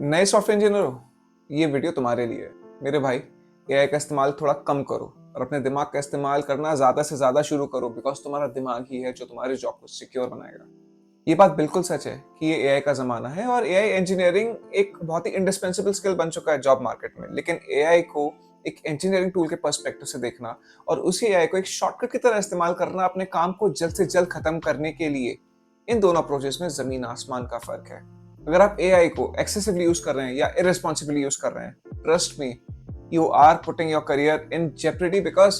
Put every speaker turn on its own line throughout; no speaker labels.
नए software engineer हो, ये वीडियो तुम्हारे लिए है। मेरे भाई, एआई का इस्तेमाल थोड़ा कम करो और अपने दिमाग का इस्तेमाल करना ज़्यादा से ज़्यादा शुरू करो, बिकॉज तुम्हारा दिमाग ही है जो तुम्हारी जॉब को सिक्योर बनाएगा। ये बात बिल्कुल सच है कि ये एआई का ज़माना है और एआई इंजीनियरिंग एक बहुत ही इंडिस्पेंसेबल स्किल बन चुका है जॉब मार्केट में। लेकिन एआई को एक इंजीनियरिंग टूल के पर्सपेक्टिव से देखना और उसी एआई को एक शॉर्टकट की तरह इस्तेमाल करना अपने काम को जल्द से जल्द खत्म करने के लिए, इन दोनों अप्रोचेस में ज़मीन आसमान का फ़र्क है। अगर आप एआई को एक्सेसिवली यूज कर रहे हैं या इरेस्पॉन्सिबली यूज कर रहे हैं, trust me, you are putting your career in jeopardy because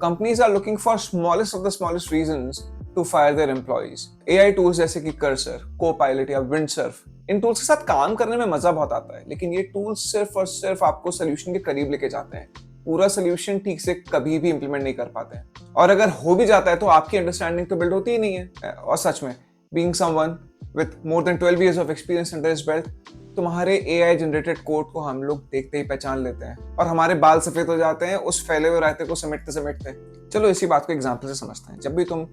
companies are looking for smallest of the smallest reasons to fire their employees. AI tools जैसे कि Cursor, Copilot या Windsurf, इन टूल्स के साथ काम करने में मजा बहुत आता है, लेकिन ये टूल्स सिर्फ और सिर्फ आपको सोल्यूशन के करीब लेके जाते हैं। पूरा सोल्यूशन ठीक से कभी भी इंप्लीमेंट नहीं कर पाते हैं, और अगर हो भी जाता है तो आपकी अंडरस्टैंडिंग तो बिल्ड होती ही नहीं है। और सच में, being someone with more than 12 years of experience under his belt, तुम्हारे AI जनरेटेड कोड को हम लोग देखते ही पहचान लेते हैं और हमारे बाल सफेद हो जाते हैं उस फैले हुए रायते को समेटते समेटते। चलो इसी बात को एग्जांपल से समझते हैं। जब भी तुम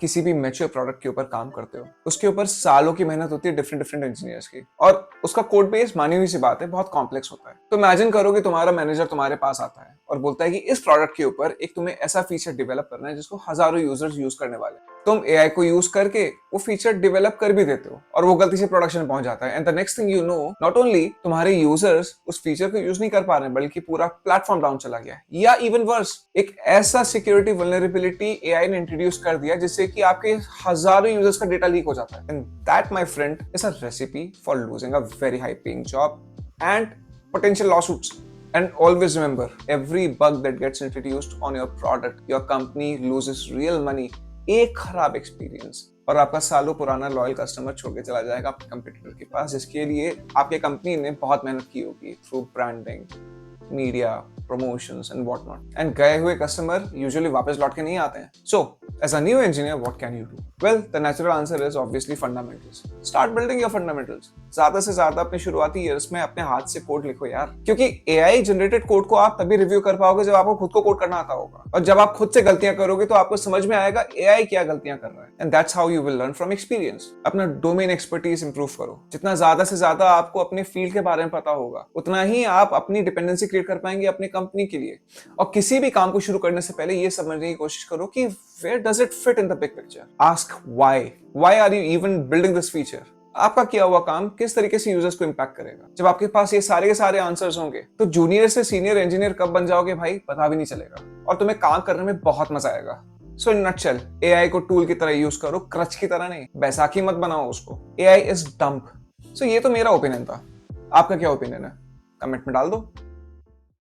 किसी भी मैच्योर प्रोडक्ट के ऊपर काम करते हो, उसके ऊपर सालों की मेहनत होती है डिफरेंट डिफरेंट इंजीनियर्स की, और उसका कोड बेस, मानी हुई सी बात है, बहुत कॉम्प्लेक्स होता है। तो इमेजिन करो कि तुम्हारा मैनेजर तुम्हारे पास आता है और बोलता है कि इस प्रोडक्ट के ऊपर एक तुम्हें ऐसा फीचर डेवलप करना है जिसको हजारों यूजर्स यूज करने वाले हैं। तुम एआई को यूज करके वो फीचर डेवलप कर भी देते हो और वो गलती से प्रोडक्शन पहुंच जाता है, and the next thing you know, not only तुम्हारे यूजर्स उस फीचर को यूज नहीं कर पा रहे हैं, बल्कि पूरा प्लेटफॉर्म डाउन चला गया है। या इवन वर्स, एक ऐसा सिक्योरिटी वल्नरेबिलिटी एआई ने इंट्रोड्यूस कर दिया जिससे कि आपके हजारों यूजर्स का डेटा लीक हो जाता है। And that, my friend, is a recipe for losing a very high paying job and potential lawsuits. And always remember, every bug that gets introduced on your product, your company loses real money. एक खराब experience और आपका सालों पुराना loyal customer छोड़ के चला जाएगा आपके कंपटीटर के पास, जिसके लिए आपके कंपनी ने बहुत मेहनत की होगी through branding, media, promotions and what not. And गए हुए कस्टमर यूजुअली वापस लौट के नहीं आते हैं। सो as a new engineer, what can you do? Well, the natural answer is obviously fundamentals. Start building your fundamentals. ज्यादा से ज्यादा अपने शुरुआती ईयर्स में अपने हाथ से कोड लिखो यार, क्योंकि एआई जनरेटेड कोड को आप तभी रिव्यू कर पाओगे जब आपको खुद को कोड करना आता होगा, और जब आप खुद से गलतियां करोगे तो आपको समझ में आएगा एआई क्या गलतियां कर रहा है। And that's how you will learn from experience. अपना डोमेन एक्सपर्टीज इंप्रूव करो। जितना ज्यादा से ज्यादा आपको अपने फील्ड के बारे में पता होगा, उतना ही आप अपनी डिपेंडेंसी क्रिएट कर पाएंगे अपनी कंपनी के लिए। और किसी भी काम को शुरू करने से पहले ये समझने की कोशिश करो कि where does it fit in the big picture? Ask why. Why are you even building this feature? आपका किया हुआ काम किस तरीके से यूजर्स को इंपैक्ट करेगा? जब आपके पास ये सारे के सारे आंसर्स होंगे तो जूनियर से सीनियर इंजीनियर कब बन जाओगे भाई, पता भी नहीं चलेगा, और तुम्हें काम करने में बहुत मजा आएगा। सो इन नटशेल, एआई को टूल की तरह यूज करो, क्रच की तरह नहीं। बैसाखी मत बनाओ उसको। AI is dump. सो ये तो मेरा ओपिनियन था, आपका क्या ओपिनियन है? कमेंट में डाल दो।